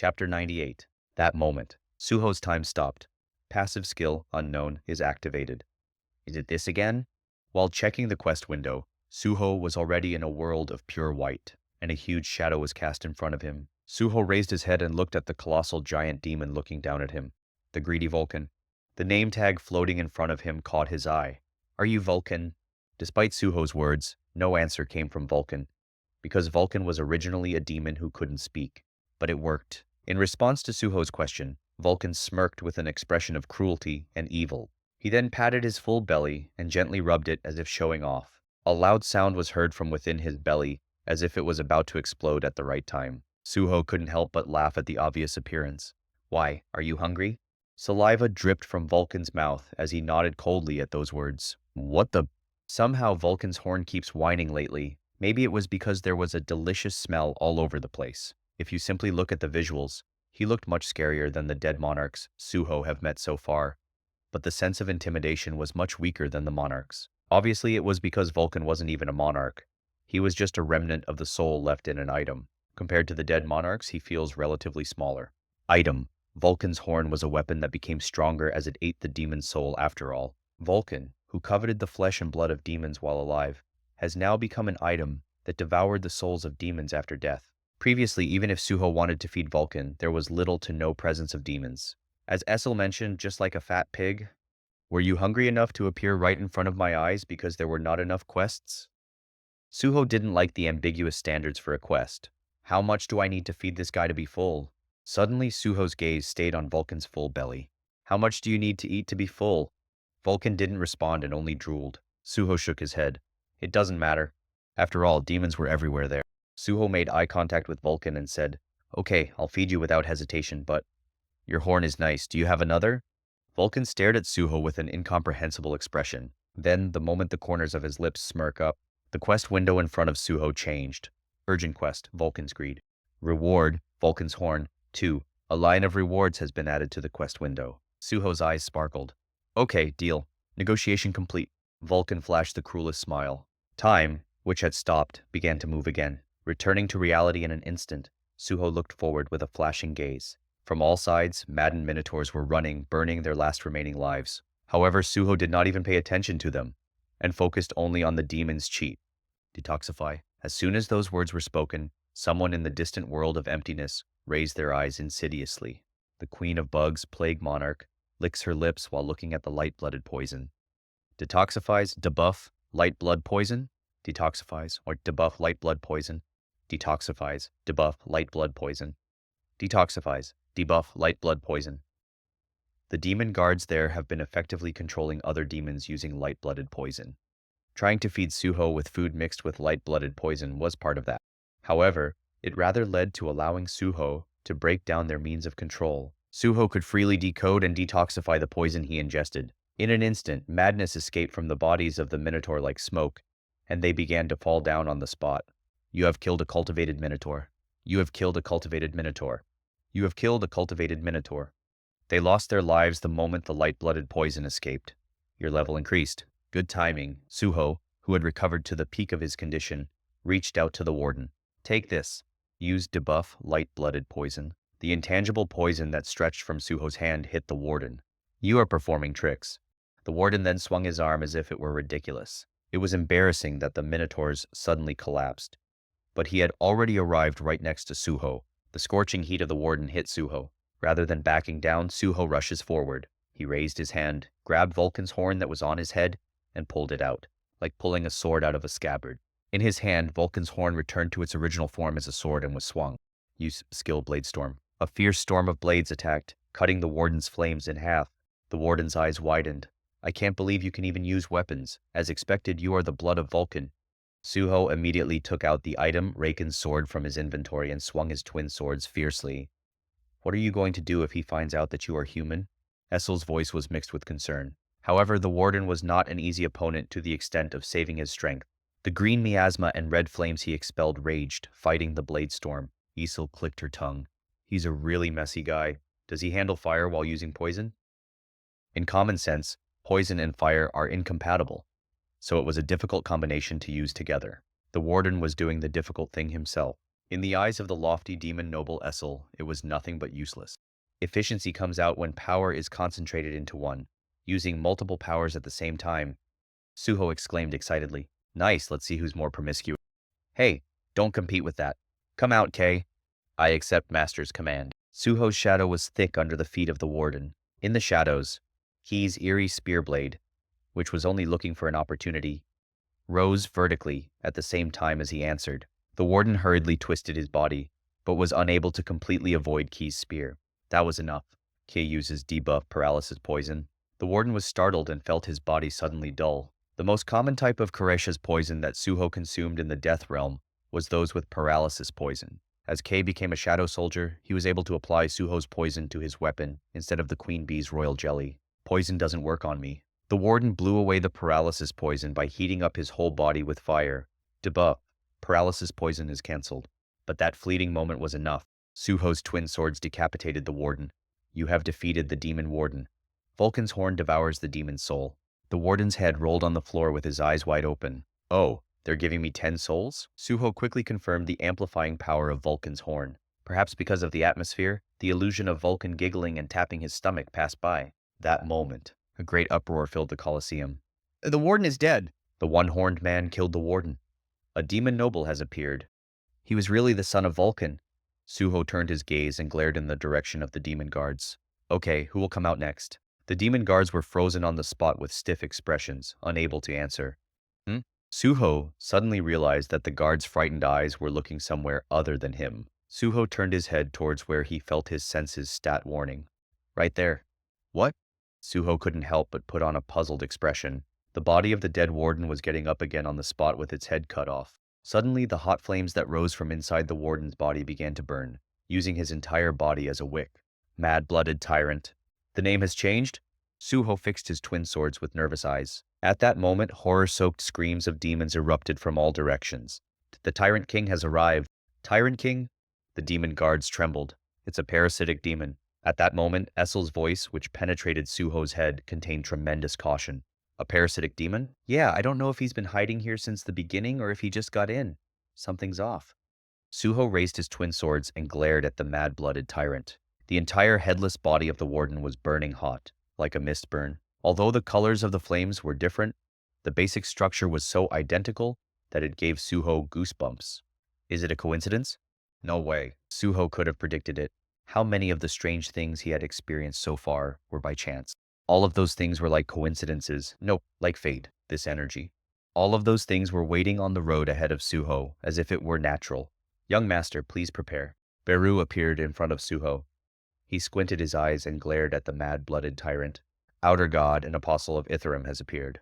Chapter 98. That moment. Suho's time stopped. Passive skill, unknown, is activated. Is it this again? While checking the quest window, Suho was already in a world of pure white, and a huge shadow was cast in front of him. Suho raised his head and looked at the colossal giant demon looking down at him. The greedy Vulcan. The name tag floating in front of him caught his eye. Are you Vulcan? Despite Suho's words, no answer came from Vulcan, because Vulcan was originally a demon who couldn't speak. But it worked. In response to Suho's question, Vulcan smirked with an expression of cruelty and evil. He then patted his full belly and gently rubbed it as if showing off. A loud sound was heard from within his belly, as if it was about to explode at the right time. Suho couldn't help but laugh at the obvious appearance. Why, are you hungry? Saliva dripped from Vulcan's mouth as he nodded coldly at those words. What the? Somehow Vulcan's horn keeps whining lately. Maybe it was because there was a delicious smell all over the place. If you simply look at the visuals, he looked much scarier than the dead monarchs Suho have met so far. But the sense of intimidation was much weaker than the monarchs. Obviously, it was because Vulcan wasn't even a monarch. He was just a remnant of the soul left in an item. Compared to the dead monarchs, he feels relatively smaller. Item. Vulcan's horn was a weapon that became stronger as it ate the demon's soul after all. Vulcan, who coveted the flesh and blood of demons while alive, has now become an item that devoured the souls of demons after death. Previously, even if Suho wanted to feed Vulcan, there was little to no presence of demons. As Esil mentioned, just like a fat pig, were you hungry enough to appear right in front of my eyes because there were not enough quests? Suho didn't like the ambiguous standards for a quest. How much do I need to feed this guy to be full? Suddenly, Suho's gaze stayed on Vulcan's full belly. How much do you need to eat to be full? Vulcan didn't respond and only drooled. Suho shook his head. It doesn't matter. After all, demons were everywhere there. Suho made eye contact with Vulcan and said, Okay, I'll feed you without hesitation, but your horn is nice. Do you have another? Vulcan stared at Suho with an incomprehensible expression. Then, the moment the corners of his lips smirk up, the quest window in front of Suho changed. Urgent quest, Vulcan's greed. Reward, Vulcan's horn. 2. A line of rewards has been added to the quest window. Suho's eyes sparkled. Okay, deal. Negotiation complete. Vulcan flashed the cruelest smile. Time, which had stopped, began to move again. Returning to reality in an instant, Suho looked forward with a flashing gaze. From all sides, maddened Minotaurs were running, burning their last remaining lives. However, Suho did not even pay attention to them, and focused only on the demon's cheat. Detoxify. As soon as those words were spoken, someone in the distant world of emptiness raised their eyes insidiously. The queen of bugs, plague monarch, licks her lips while looking at the light-blooded poison. Detoxifies, debuff, light blood poison. Detoxifies, or debuff light blood poison. Detoxifies, debuff light blood poison. Detoxifies, debuff light blood poison. The demon guards there have been effectively controlling other demons using light-blooded poison. Trying to feed Suho with food mixed with light-blooded poison was part of that. However, it rather led to allowing Suho to break down their means of control. Suho could freely decode and detoxify the poison he ingested. In an instant, madness escaped from the bodies of the Minotaur like smoke, and they began to fall down on the spot. You have killed a cultivated Minotaur. You have killed a cultivated Minotaur. You have killed a cultivated Minotaur. They lost their lives the moment the light-blooded poison escaped. Your level increased. Good timing. Suho, who had recovered to the peak of his condition, reached out to the warden. Take this. Use debuff light-blooded poison. The intangible poison that stretched from Suho's hand hit the warden. You are performing tricks. The warden then swung his arm as if it were ridiculous. It was embarrassing that the Minotaurs suddenly collapsed. But he had already arrived right next to Suho. The scorching heat of the warden hit Suho. Rather than backing down, Suho rushes forward. He raised his hand, grabbed Vulcan's horn that was on his head, and pulled it out, like pulling a sword out of a scabbard. In his hand, Vulcan's horn returned to its original form as a sword and was swung. Use skill Blade Storm. A fierce storm of blades attacked, cutting the warden's flames in half. The warden's eyes widened. I can't believe you can even use weapons. As expected, you are the blood of Vulcan. Suho immediately took out the item, Rakan's sword, from his inventory and swung his twin swords fiercely. What are you going to do if he finds out that you are human? Esil's voice was mixed with concern. However, the warden was not an easy opponent to the extent of saving his strength. The green miasma and red flames he expelled raged, fighting the blade storm. Esil clicked her tongue. He's a really messy guy. Does he handle fire while using poison? In common sense, poison and fire are incompatible, so it was a difficult combination to use together. The warden was doing the difficult thing himself. In the eyes of the lofty demon noble Esil, it was nothing but useless. Efficiency comes out when power is concentrated into one, using multiple powers at the same time. Suho exclaimed excitedly. Nice, let's see who's more promiscuous. Hey, don't compete with that. Come out, Quay. I accept Master's command. Suho's shadow was thick under the feet of the warden. In the shadows, Quay's eerie spear blade, which was only looking for an opportunity, rose vertically at the same time as he answered. The warden hurriedly twisted his body, but was unable to completely avoid Quay's spear. That was enough. Quay uses debuff paralysis poison. The warden was startled and felt his body suddenly dull. The most common type of Kuresh's poison that Suho consumed in the Death Realm was those with paralysis poison. As Quay became a shadow soldier, he was able to apply Suho's poison to his weapon instead of the Queen Bee's royal jelly. Poison doesn't work on me. The warden blew away the paralysis poison by heating up his whole body with fire. Debuff. Paralysis poison is cancelled. But that fleeting moment was enough. Suho's twin swords decapitated the warden. You have defeated the demon warden. Vulcan's horn devours the demon's soul. The warden's head rolled on the floor with his eyes wide open. Oh, they're giving me 10 souls? Suho quickly confirmed the amplifying power of Vulcan's horn. Perhaps because of the atmosphere, the illusion of Vulcan giggling and tapping his stomach passed by. That moment, a great uproar filled the Colosseum. The warden is dead. The one-horned man killed the warden. A demon noble has appeared. He was really the son of Vulcan. Suho turned his gaze and glared in the direction of the demon guards. Okay, who will come out next? The demon guards were frozen on the spot with stiff expressions, unable to answer. Suho suddenly realized that the guards' frightened eyes were looking somewhere other than him. Suho turned his head towards where he felt his senses stat warning. Right there. What? Suho couldn't help but put on a puzzled expression. The body of the dead warden was getting up again on the spot with its head cut off. Suddenly, the hot flames that rose from inside the warden's body began to burn, using his entire body as a wick. Mad-blooded tyrant. The name has changed? Suho fixed his twin swords with nervous eyes. At that moment, horror-soaked screams of demons erupted from all directions. The Tyrant King has arrived. Tyrant King? The demon guards trembled. It's a parasitic demon. At that moment, Esil's voice, which penetrated Suho's head, contained tremendous caution. A parasitic demon? Yeah, I don't know if he's been hiding here since the beginning or if he just got in. Something's off. Suho raised his twin swords and glared at the mad-blooded tyrant. The entire headless body of the warden was burning hot, like a mist burn. Although the colors of the flames were different, the basic structure was so identical that it gave Suho goosebumps. Is it a coincidence? No way. Suho could have predicted it. How many of the strange things he had experienced so far were by chance? All of those things were like coincidences. Nope, like fate, this energy. All of those things were waiting on the road ahead of Suho, as if it were natural. Young master, please prepare. Beru appeared in front of Suho. He squinted his eyes and glared at the mad-blooded tyrant. Outer god and apostle of Itharim has appeared.